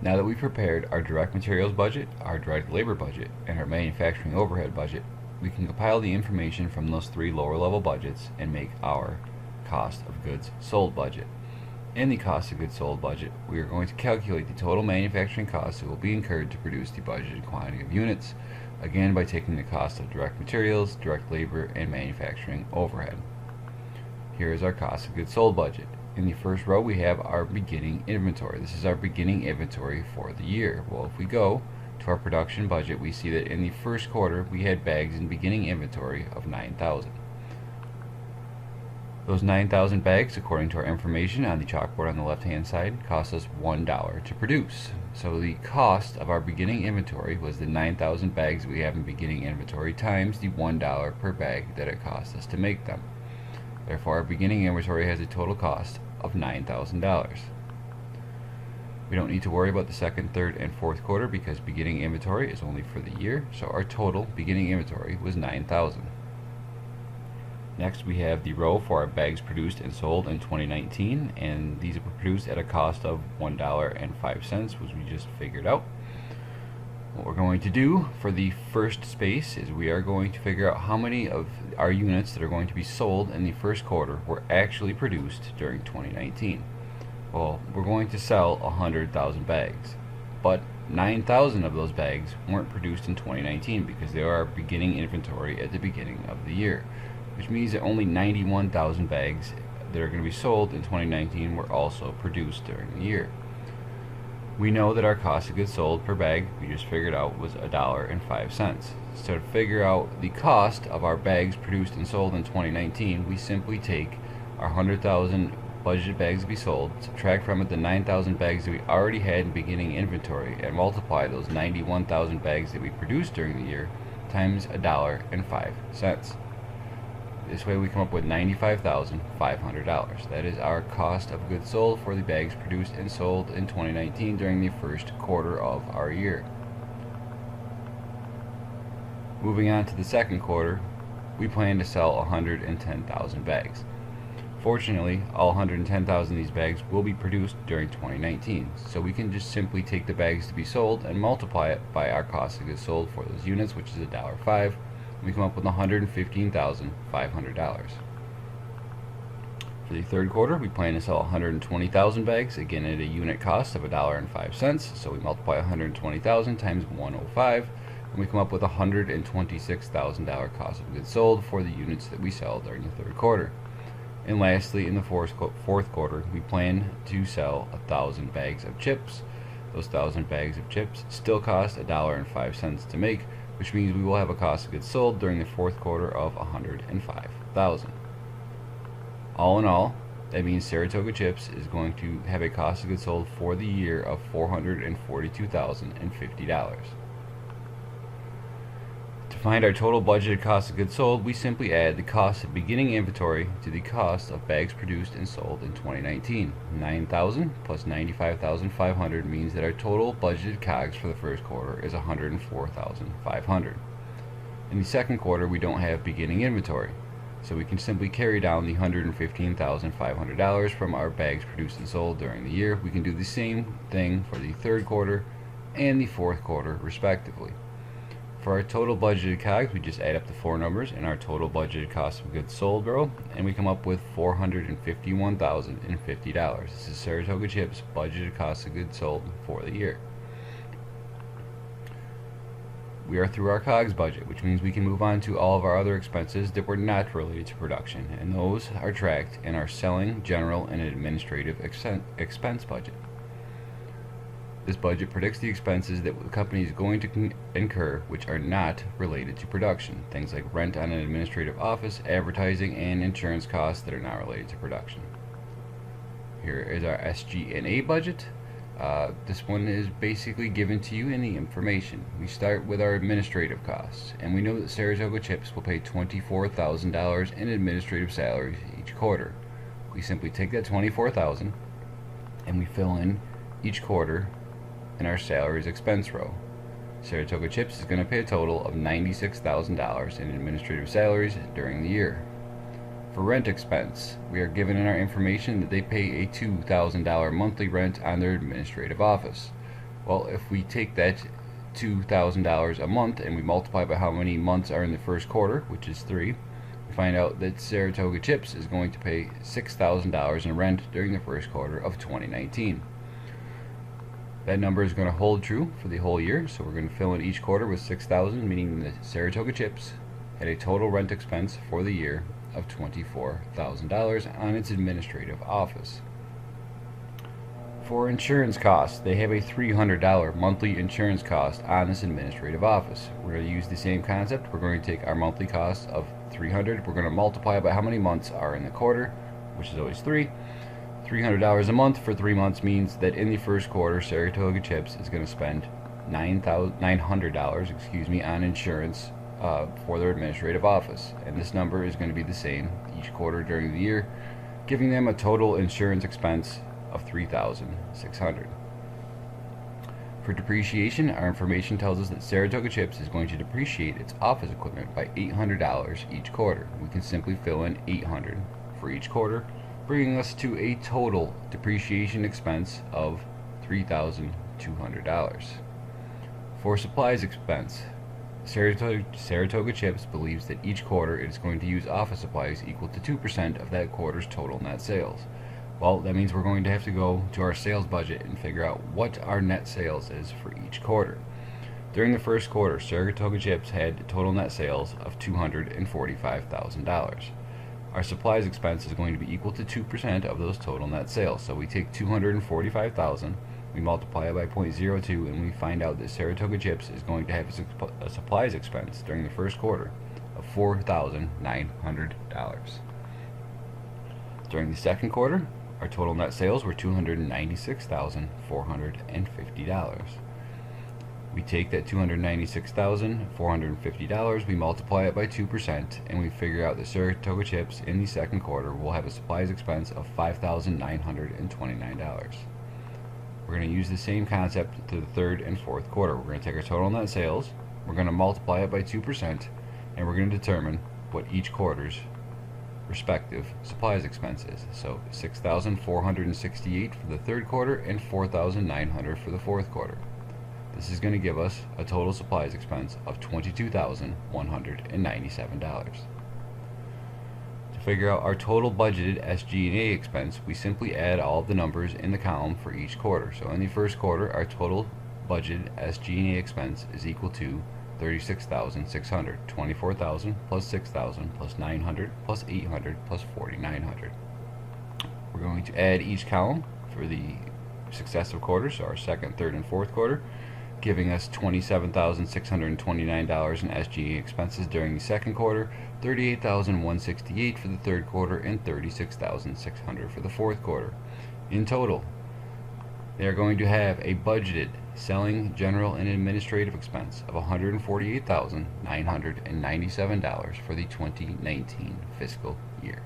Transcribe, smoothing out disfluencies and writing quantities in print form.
Now that we've prepared our direct materials budget, our direct labor budget, and our manufacturing overhead budget, we can compile the information from those three lower level budgets and make our cost of goods sold budget. In the cost of goods sold budget, we are going to calculate the total manufacturing costs that will be incurred to produce the budgeted quantity of units, again by taking the cost of direct materials, direct labor, and manufacturing overhead. Here is our cost of goods sold budget. In the first row we have our beginning inventory. This is our beginning inventory for the year. Well, if we go to our production budget, we see that in the first quarter we had bags in beginning inventory of 9,000. Those 9,000 bags, according to our information on the chalkboard on the left hand side, cost us $1 to produce. So the cost of our beginning inventory was the 9,000 bags we have in beginning inventory times the $1 per bag that it cost us to make them. Therefore, our beginning inventory has a total cost of $9,000. We don't need to worry about the second, third, and fourth quarter because beginning inventory is only for the year, so our total beginning inventory was 9,000. Next, we have the row for our bags produced and sold in 2019, and these were produced at a cost of $1.05, which we just figured out. What we're going to do for the first space is we are going to figure out how many of our units that are going to be sold in the first quarter were actually produced during 2019. Well, we're going to sell 100,000 bags, but 9,000 of those bags weren't produced in 2019 because they are our beginning inventory at the beginning of the year, which means that only 91,000 bags that are going to be sold in 2019 were also produced during the year. We know that our cost of goods sold per bag, we just figured out, was $1.05. So to figure out the cost of our bags produced and sold in 2019, we simply take our 100,000 budgeted bags to be sold, subtract from it the 9,000 bags that we already had in beginning inventory, and multiply those 91,000 bags that we produced during the year times $1.05. This way we come up with $95,500. That is our cost of goods sold for the bags produced and sold in 2019 during the first quarter of our year. Moving on to the second quarter, we plan to sell 110,000 bags. Fortunately, all 110,000 of these bags will be produced during 2019, so we can just simply take the bags to be sold and multiply it by our cost of goods sold for those units, which is $1.05. We come up with $115,500. For the third quarter, we plan to sell 120,000 bags, again at a unit cost of $1.05. So we multiply 120,000 times 105, and we come up with $126,000 cost of goods sold for the units that we sell during the third quarter. And lastly, in the fourth quarter, we plan to sell 1,000 bags of chips. Those 1,000 bags of chips still cost $1.05 to make, which means we will have a cost of goods sold during the fourth quarter of $105,000. All in all, that means Saratoga Chips is going to have a cost of goods sold for the year of $442,050. To find our total budgeted cost of goods sold, we simply add the cost of beginning inventory to the cost of bags produced and sold in 2019. 9,000 plus 95,500 means that our total budgeted COGS for the first quarter is 104,500. In the second quarter, we don't have beginning inventory, so we can simply carry down the $115,500 from our bags produced and sold during the year. We can do the same thing for the third quarter and the fourth quarter, respectively. For our total budgeted COGS, we just add up the four numbers in our total budgeted cost of goods sold row, and we come up with $451,050. This is Saratoga Chips' budgeted cost of goods sold for the year. We are through our COGS budget, which means we can move on to all of our other expenses that were not related to production, and those are tracked in our selling, general, and administrative expense budget. This budget predicts the expenses that the company is going to incur which are not related to production. Things like rent on an administrative office, advertising, and insurance costs that are not related to production. Here is our SG&A budget. This one is basically given to you in the information. We start with our administrative costs, and we know that Saratoga Chips will pay $24,000 in administrative salaries each quarter. We simply take that $24,000 and we fill in each quarter in our salaries expense row. Saratoga Chips is going to pay a total of $96,000 in administrative salaries during the year. For rent expense, we are given in our information that they pay a $2,000 monthly rent on their administrative office. Well, if we take that $2,000 a month and we multiply by how many months are in the first quarter, which is 3, we find out that Saratoga Chips is going to pay $6,000 in rent during the first quarter of 2019. That number is going to hold true for the whole year, so we're going to fill in each quarter with 6,000, meaning that Saratoga Chips had a total rent expense for the year of $24,000 on its administrative office. For insurance costs, they have a $300 monthly insurance cost on this administrative office. We're going to use the same concept. We're going to take our monthly cost of $300. We're going to multiply by how many months are in the quarter, which is always 3. $300 a month for 3 months means that in the first quarter, Saratoga Chips is going to spend $900 on insurance for their administrative office. And this number is going to be the same each quarter during the year, giving them a total insurance expense of $3,600. For depreciation, our information tells us that Saratoga Chips is going to depreciate its office equipment by $800 each quarter. We can simply fill in $800 for each quarter, bringing us to a total depreciation expense of $3,200. For supplies expense, Saratoga Chips believes that each quarter it is going to use office supplies equal to 2% of that quarter's total net sales. Well, that means we're going to have to go to our sales budget and figure out what our net sales is for each quarter. During the first quarter, Saratoga Chips had total net sales of $245,000. Our supplies expense is going to be equal to 2% of those total net sales. So we take $245,000, we multiply it by 0.02, and we find out that Saratoga Chips is going to have a supplies expense during the first quarter of $4,900. During the second quarter, our total net sales were $296,450. We take that $296,450, we multiply it by 2%, and we figure out that Saratoga Chips in the second quarter will have a supplies expense of $5,929. We're going to use the same concept to the third and fourth quarter. We're going to take our total net sales, we're going to multiply it by 2%, and we're going to determine what each quarter's respective supplies expenses. So $6,468 for the third quarter and $4,900 for the fourth quarter. This is going to give us a total supplies expense of $22,197. To figure out our total budgeted SG&A expense, we simply add all of the numbers in the column for each quarter. So in the first quarter, our total budgeted SG&A expense is equal to $36,600, $24,000 plus $6,000 plus $900 plus $800 plus $4,900. We're going to add each column for the successive quarters, so our second, third, and fourth quarter, giving us $27,629 in SG&A expenses during the second quarter, $38,168 for the third quarter, and $36,600 for the fourth quarter. In total, they are going to have a budgeted selling, general, and administrative expense of $148,997 for the 2019 fiscal year.